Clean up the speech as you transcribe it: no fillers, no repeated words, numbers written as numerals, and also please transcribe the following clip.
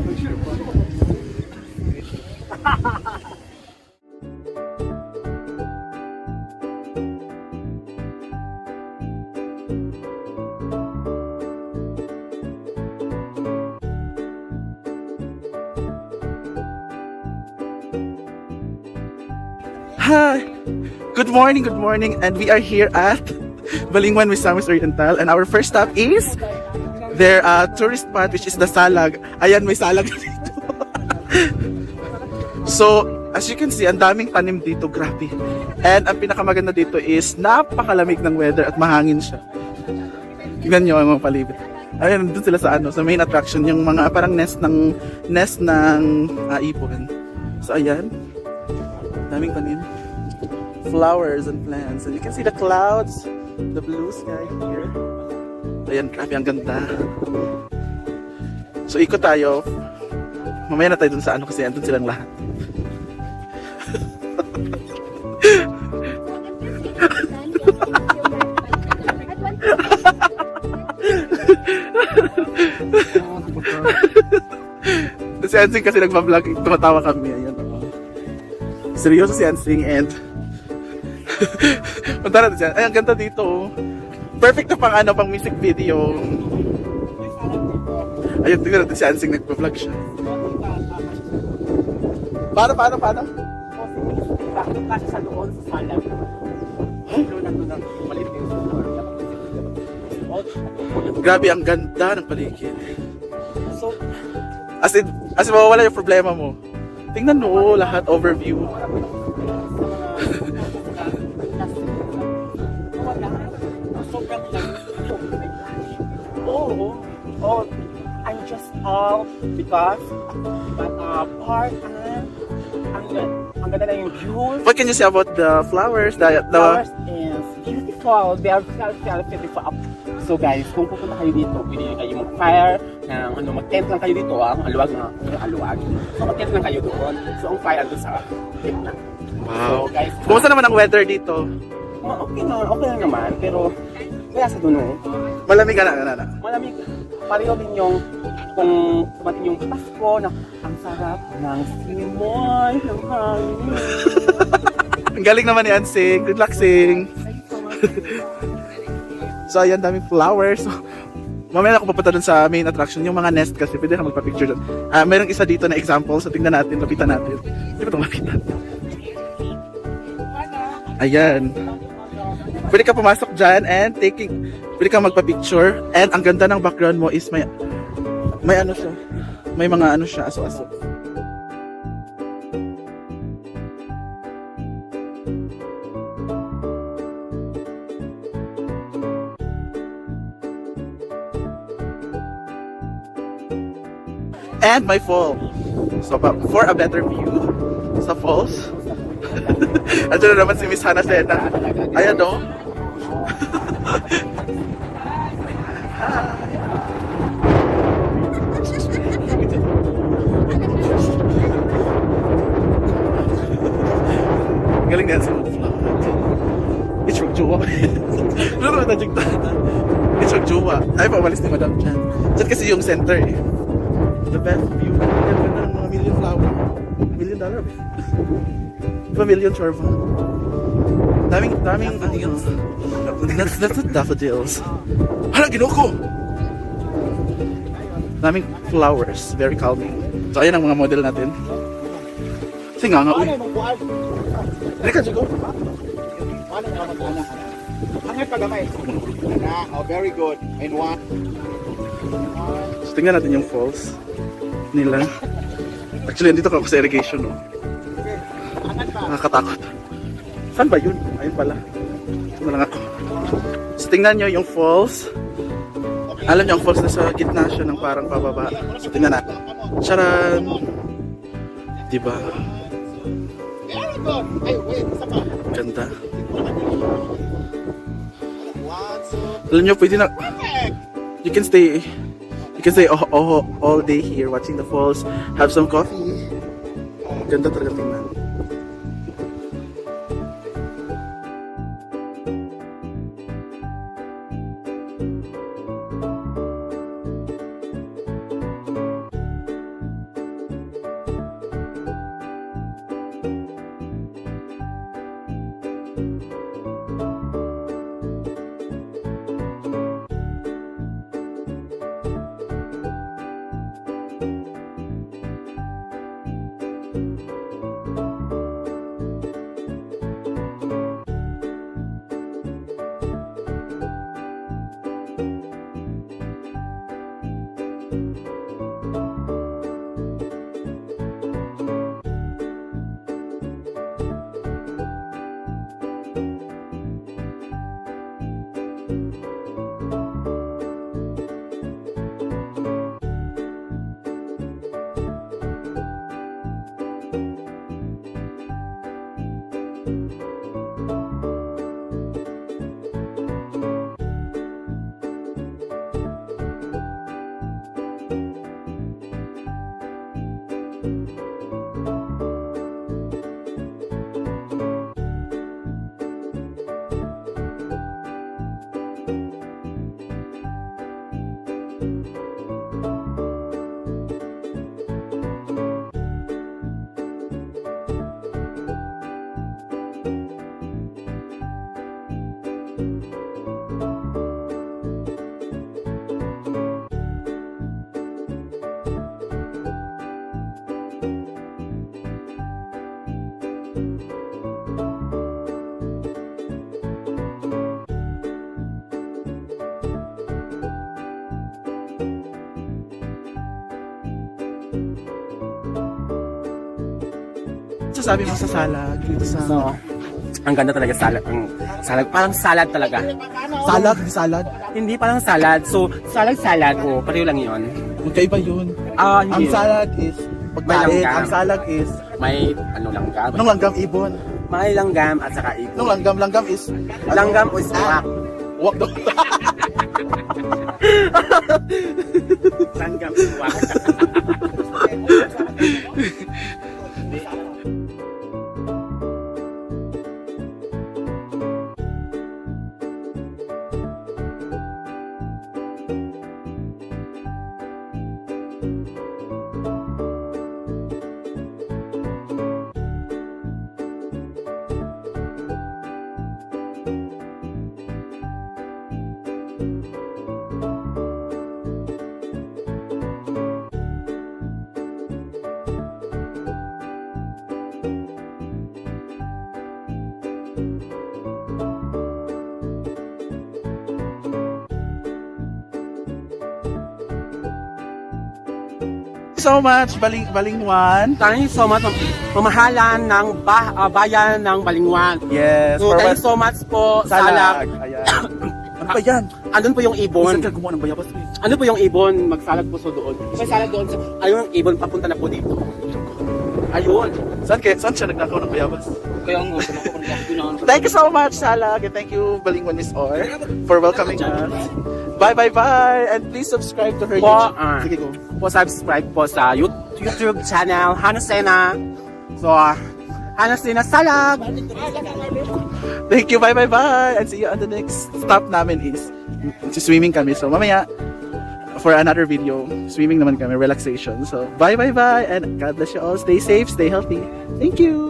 Hi! Good morning, and we are here at Balingwan Misamis Oriental, and our first stop is their tourist spot, which is the Salag. Ayan, may salag dito. So, as you can see, ang daming tanim dito, grabe. And ang pinakamaganda dito is napakalamig ng weather at mahangin siya. Tingnan nyo ang mga palibot. Ayun, doon sila sa sa main attraction, yung mga parang nest ng ipon. So, ayan. Daming tanim. Flowers and plants, and you can see the clouds, the blue sky here. Ayan, grabe, ang ganda. So ikot tayo. Mamaya na tayo dun sa kasi andun silang lahat. Si Ansing kasi nagpa-vlog, tumatawa kami. Ayan, seryoso si Ansing, and punta natin siya. Ay, ang ganda dito. Perfect na pang music video. Ayun, tingnan natin si Ansing, nagpa-vlog siya. Paano? Kasi sa doon sa salag. Grabe, ang ganda ng paligid. So, as in mawawala yung problema mo. Tingnan mo, lahat overview. Oh, I'm just because park and ang ganda na yung view. What can you say about the flowers? The Flowers is beautiful. They are very beautiful. So guys, kung pupunta kayo dito, pwede kayo mag-fire ng mag-tent lang kayo dito, ang aluwag. So mag-tent lang kayo doon. So ang fire doon sa gitna. Wow. So guys, kumusta naman ang weather dito? okay lang naman, pero kaya sa doon, Malamig ka na. malamig. Pareho din yung kung dumating yung Pasko na ang sarap ng simoy ng hangin. Ang galing naman ni Ansing. Good luck, Sing. So ayan, daming flowers. So, mamaya ako papunta dun sa main attraction, yung mga nest kasi pwede ka magpa-picture dun. Mayroong isa dito na example, so tingnan natin, lapitan natin. Hindi ba itong lapitan? Ayan. Pwede ka pumasok dyan and pwede ka magpa-picture, and ang ganda ng background mo is may ano siya, may mga ano siya, aso-aso. And my fall. So for a better view sa falls. Andiyan na naman si Miss Hannah Sena. Ayan o. Galing na yan sa mga it's from Jowa. Lalo na jugta. It's from Jowa. Ay, paumalis ni Madam Chan. Diyan kasi yung center eh. The best view. Yan ganda ng mga million flower. $1 million. Diba million chorva? Daming daffodils. That's not daffodils. Hala, ginoko! Daming flowers. Very calming. So ayan ang mga model natin. Singa nga, uy. Dali ka, Chico. Oh, very good. And one. So tingnan natin yung falls nila. Actually, andito ako sa irrigation, no? Nakakatakot. Saan ba yun? Ayun pala. Ito na lang ako. So tingnan nyo yung falls. Alam nyo, ang falls na sa gitna siya ng parang pababa. So tingnan natin. Charan! Diba? Very good. Hey, wait, isa pa. Ganda. One, two, Alam nyo, pwede na... perfect. You can stay all day here watching the falls, have some coffee. Ganda talaga tingnan. Sabi mo sa salag dito sa So, ang ganda talaga salad. Ang salad, parang salad talaga. salag, di salad. Hindi parang salad. So, salad, oh, pareho lang yun. Magkaiba yun. Ah, Ang hindi. salad is pagkain, langgam. ang salag is May, ano, langgam. nung langgam ibon. May langgam at saka ito. Nung langgam is Langgam o iswak. wak daw. Langgam, iswak. So much, Balingwan. Thank you so much, pamahalan ng bayan ng Balingwan. Yes, So, for thank what? you so much po, Salag. Salag. Ayan. Ano ba yan? Andun po yung ibon. Saan ka gumawa ng bayabas? Ano po yung ibon? Magsalag po so doon. May salag doon. Ayun, yung ibon papunta na po dito. Ayun. Saan siya nagnakaw ng bayabas? Kaya nga, kung Thank you so much, Salag, and thank you, Balingwan Miss Or, for welcoming us. Bye. And please subscribe to her Po, YouTube. Sige, go. po subscribe po sa YouTube channel, Hanasena. So, Hanasena Salag. Thank you, bye. And see you on the next stop namin is swimming kami. So, mamaya, for another video, swimming naman kami, relaxation. So, bye. And God bless you all. Stay safe, stay healthy. Thank you.